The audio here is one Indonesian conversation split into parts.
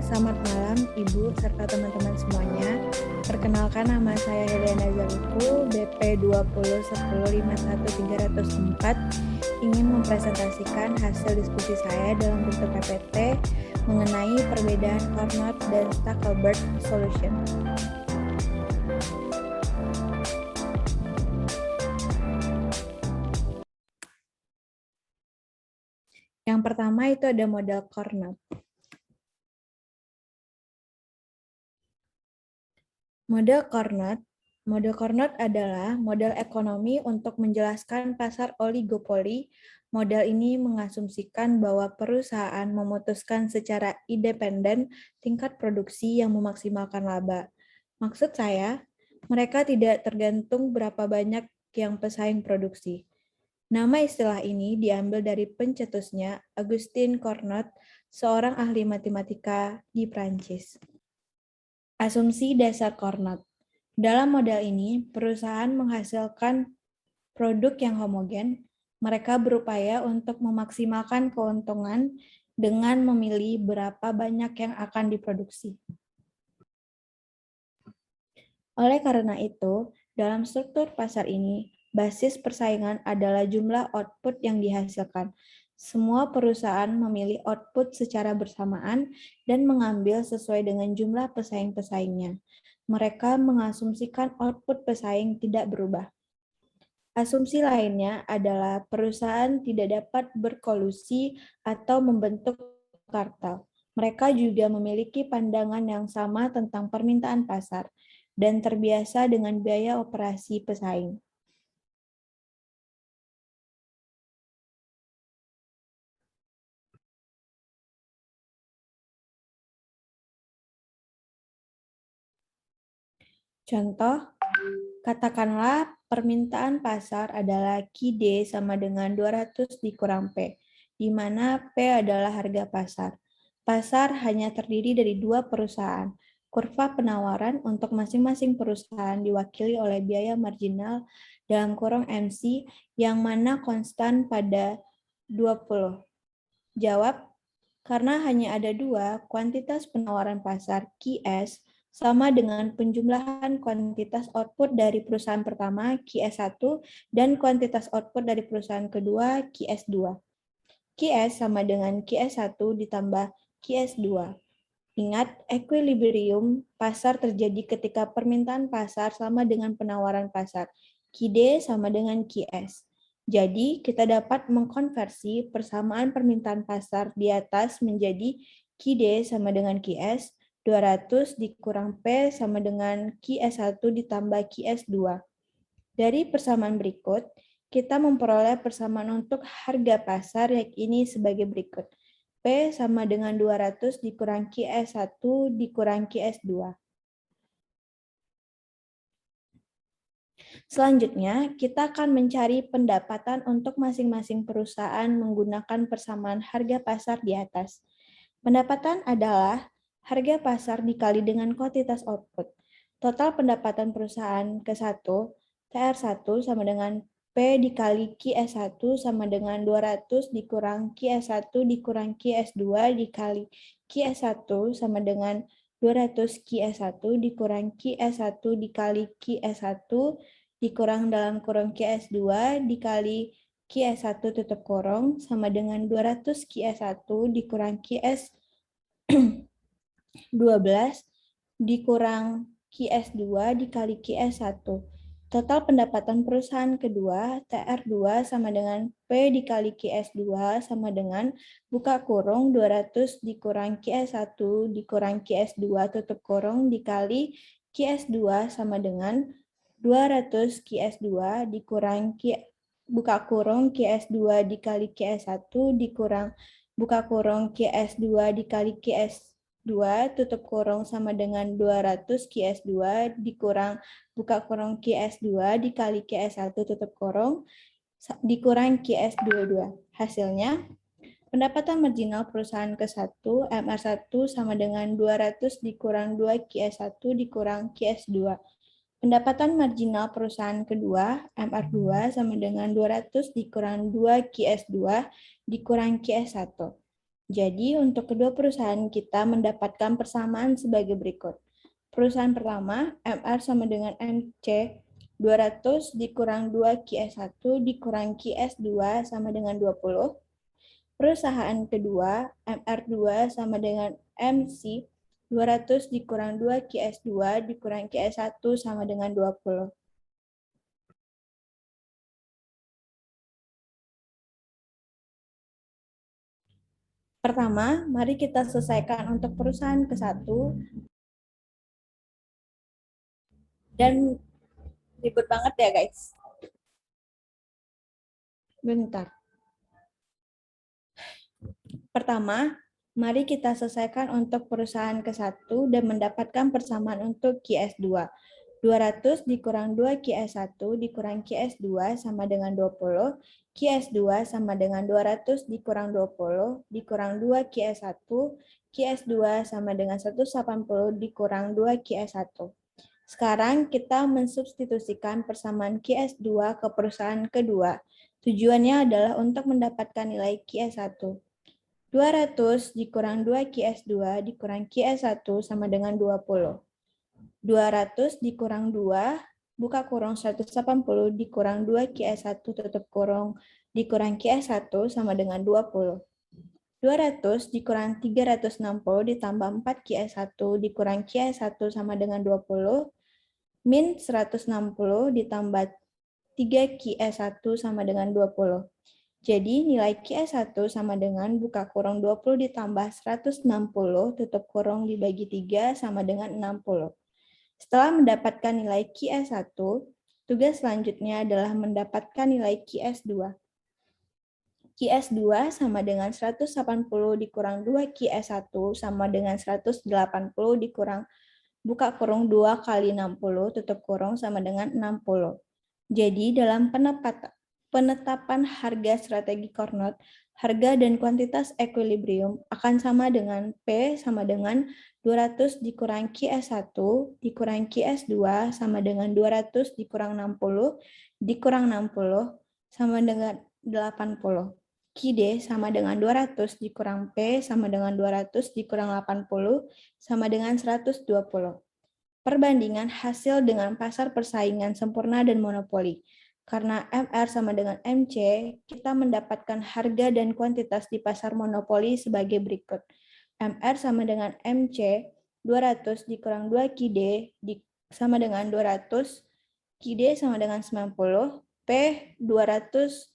selamat malam Ibu serta teman-teman semuanya. Perkenalkan, nama saya Helena Zaluku, BP 201010304, ingin mempresentasikan hasil diskusi saya dalam bentuk PPT mengenai perbedaan Carnot dan Stackelberg solution. Yang pertama itu ada model Carnot. Model Carnot adalah model ekonomi untuk menjelaskan pasar oligopoli. Model ini mengasumsikan bahwa perusahaan memutuskan secara independen tingkat produksi yang memaksimalkan laba. Maksud saya, mereka tidak tergantung berapa banyak yang pesaing produksi. Nama istilah ini diambil dari pencetusnya, Auguste Carnot, seorang ahli matematika di Prancis. Asumsi dasar Carnot. Dalam model ini, perusahaan menghasilkan produk yang homogen. Mereka berupaya untuk memaksimalkan keuntungan dengan memilih berapa banyak yang akan diproduksi. Oleh karena itu, dalam struktur pasar ini, basis persaingan adalah jumlah output yang dihasilkan. Semua perusahaan memilih output secara bersamaan dan mengambil sesuai dengan jumlah pesaing-pesaingnya. Mereka mengasumsikan output pesaing tidak berubah. Asumsi lainnya adalah perusahaan tidak dapat berkolusi atau membentuk kartel. Mereka juga memiliki pandangan yang sama tentang permintaan pasar dan terbiasa dengan biaya operasi pesaing. Contoh, katakanlah permintaan pasar adalah QD sama dengan 200 dikurang P, di mana P adalah harga pasar. Pasar hanya terdiri dari dua perusahaan. Kurva penawaran untuk masing-masing perusahaan diwakili oleh biaya marginal dalam kurung MC yang mana konstan pada 20. Jawab, karena hanya ada dua, kuantitas penawaran pasar QS sama dengan penjumlahan kuantitas output dari perusahaan pertama QS1 dan kuantitas output dari perusahaan kedua QS2. QS sama dengan QS1 ditambah QS2. Ingat, equilibrium pasar terjadi ketika permintaan pasar sama dengan penawaran pasar. QD sama dengan QS. Jadi, kita dapat mengkonversi persamaan permintaan pasar di atas menjadi QD sama dengan QS, 200 dikurang P sama dengan QS1 ditambah QS2. Dari persamaan berikut, kita memperoleh persamaan untuk harga pasar yang ini sebagai berikut. P sama dengan 200 dikurang QS1 dikurang QS2. Selanjutnya, kita akan mencari pendapatan untuk masing-masing perusahaan menggunakan persamaan harga pasar di atas. Pendapatan adalah harga pasar dikali dengan kuantitas output. Total pendapatan perusahaan ke-1, TR1 sama dengan P dikali QS1 sama dengan 200 dikurang QS1 dikurang QS2 dikali QS1 sama dengan 200 QS1 dikurang QS1 dikali QS1 dikurang dalam kurung QS2 dikali QS1 tutup kurung sama dengan 200 QS1 dikurang QS 12 dikurang QS2 dikali QS1. Total pendapatan perusahaan kedua, TR2 sama dengan P dikali QS2 sama dengan buka kurung 200 dikurang QS1 dikurang QS2 tutup kurung dikali QS2 sama dengan 200 QS2 dikurang buka kurung QS2 dikali QS1 dikurang buka kurung QS2 dikali QS2 tutup kurung sama dengan 200 QS2 dikurang buka kurung QS2 dikali QS1 tutup kurung dikurang QS22. Hasilnya, pendapatan marginal perusahaan ke-1 MR1 sama dengan 200 dikurang 2 QS1 dikurang QS2. Pendapatan marginal perusahaan kedua, MR2, sama dengan 200 dikurang 2 QS2 dikurang QS1. Jadi untuk kedua perusahaan kita mendapatkan persamaan sebagai berikut. Perusahaan pertama, MR sama dengan MC, 200 dikurang 2 QS1 dikurang QS2 sama dengan 20. Perusahaan kedua, MR2 sama dengan MC, 200 dikurang 2 QS2 dikurang QS1 sama dengan 20. Pertama, mari kita selesaikan untuk perusahaan ke-1 dan ribet banget ya guys. Bentar. Pertama, mari kita selesaikan untuk perusahaan ke-1 dan mendapatkan persamaan untuk QS2. 200 dikurang 2 QS1 dikurang QS2 sama dengan 20. QS2 sama dengan 200 dikurang 20 dikurang 2 QS1. QS2 sama dengan 180 dikurang 2 QS1. Sekarang kita mensubstitusikan persamaan QS2 ke perusahaan kedua. Tujuannya adalah untuk mendapatkan nilai QS1. 200 dikurang 2 QS2 dikurang QS1 sama dengan 20. 200 dikurang 2, buka kurung 180 dikurang 2 QS1 tutup kurung dikurang QS1 sama dengan 20. 200 dikurang 360 ditambah 4 QS1 dikurang QS1 sama dengan 20. Min 160 ditambah 3 QS1 sama dengan 20. Jadi nilai QS1 sama dengan buka kurung 20 ditambah 160 tutup kurung dibagi 3 sama dengan 60. Setelah mendapatkan nilai QS1, tugas selanjutnya adalah mendapatkan nilai QS2. QS2 sama dengan 180 dikurang 2 QS1 sama dengan 180 dikurang buka kurung 2 kali 60 tutup kurung sama dengan 60. Jadi dalam penetapan harga strategi Carnot, harga dan kuantitas equilibrium akan sama dengan P sama dengan 200 dikurang QS1 dikurang QS2 sama dengan 200 dikurang 60 dikurang 60 sama dengan 80. QD sama dengan 200 dikurang P sama dengan 200 dikurang 80 sama dengan 120. Perbandingan hasil dengan pasar persaingan sempurna dan monopoli. Karena MR sama dengan MC, kita mendapatkan harga dan kuantitas di pasar monopoli sebagai berikut. MR sama dengan MC, 200 dikurang 2 QD sama dengan 200, QD sama dengan 90, P 200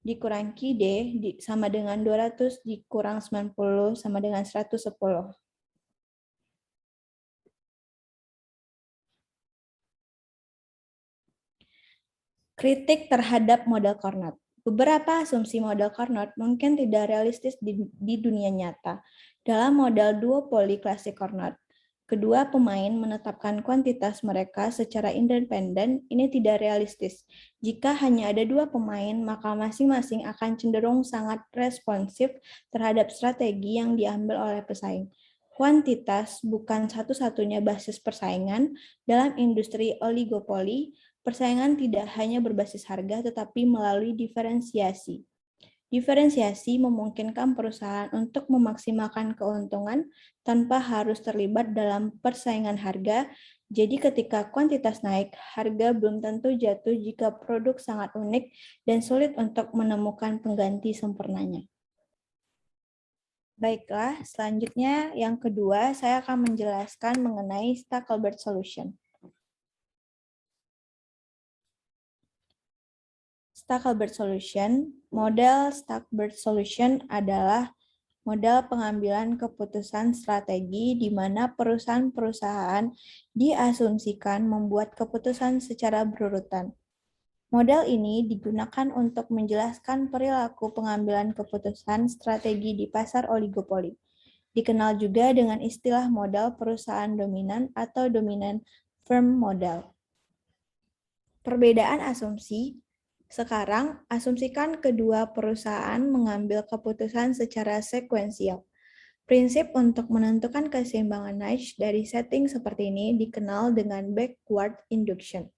dikurang QD sama dengan 200 dikurang 90 sama dengan 110. Kritik terhadap model Carnot. Beberapa asumsi model Carnot mungkin tidak realistis di dunia nyata. Dalam model duopoli klasik Carnot, kedua pemain menetapkan kuantitas mereka secara independen, ini tidak realistis. Jika hanya ada dua pemain, maka masing-masing akan cenderung sangat responsif terhadap strategi yang diambil oleh pesaing. Kuantitas bukan satu-satunya basis persaingan dalam industri oligopoli. Persaingan tidak hanya berbasis harga, tetapi melalui diferensiasi. Diferensiasi memungkinkan perusahaan untuk memaksimalkan keuntungan tanpa harus terlibat dalam persaingan harga. Jadi ketika kuantitas naik, harga belum tentu jatuh jika produk sangat unik dan sulit untuk menemukan pengganti sempurnanya. Baiklah, selanjutnya yang kedua, saya akan menjelaskan mengenai Stackelberg Solution. Stackelberg Solution, model Stackelberg Solution adalah model pengambilan keputusan strategi di mana perusahaan-perusahaan diasumsikan membuat keputusan secara berurutan. Model ini digunakan untuk menjelaskan perilaku pengambilan keputusan strategi di pasar oligopoli. Dikenal juga dengan istilah model perusahaan dominan atau dominant firm model. Perbedaan asumsi. Sekarang, asumsikan kedua perusahaan mengambil keputusan secara sekuensial. Prinsip untuk menentukan keseimbangan Nash dari setting seperti ini dikenal dengan backward induction.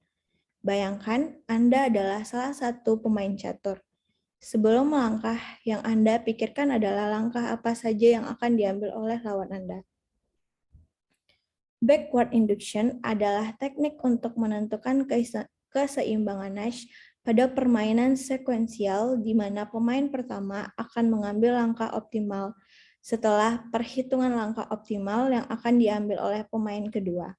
Bayangkan Anda adalah salah satu pemain catur. Sebelum melangkah, yang Anda pikirkan adalah langkah apa saja yang akan diambil oleh lawan Anda. Backward induction adalah teknik untuk menentukan keseimbangan Nash pada permainan sekuensial di mana pemain pertama akan mengambil langkah optimal setelah perhitungan langkah optimal yang akan diambil oleh pemain kedua.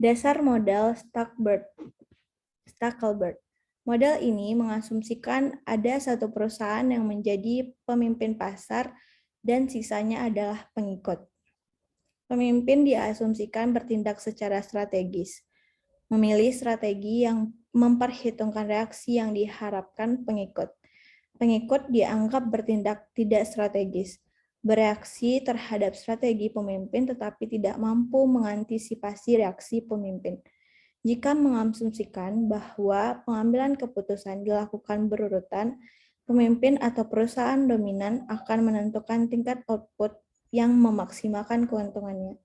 Dasar model Stackelberg. Model ini mengasumsikan ada satu perusahaan yang menjadi pemimpin pasar dan sisanya adalah pengikut. Pemimpin diasumsikan bertindak secara strategis, memilih strategi yang memperhitungkan reaksi yang diharapkan pengikut. Pengikut dianggap bertindak tidak strategis, bereaksi terhadap strategi pemimpin tetapi tidak mampu mengantisipasi reaksi pemimpin. Jika mengasumsikan bahwa pengambilan keputusan dilakukan berurutan, pemimpin atau perusahaan dominan akan menentukan tingkat output yang memaksimalkan keuntungannya.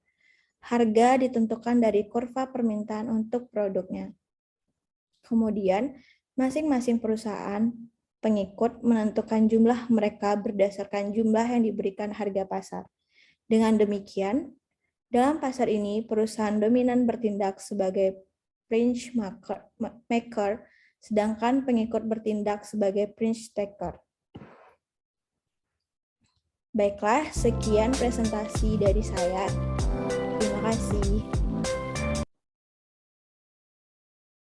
Harga ditentukan dari kurva permintaan untuk produknya. Kemudian, masing-masing perusahaan pengikut menentukan jumlah mereka berdasarkan jumlah yang diberikan harga pasar. Dengan demikian, dalam pasar ini, perusahaan dominan bertindak sebagai fringe maker, sedangkan pengikut bertindak sebagai fringe taker. Baiklah, sekian presentasi dari saya. Terima kasih.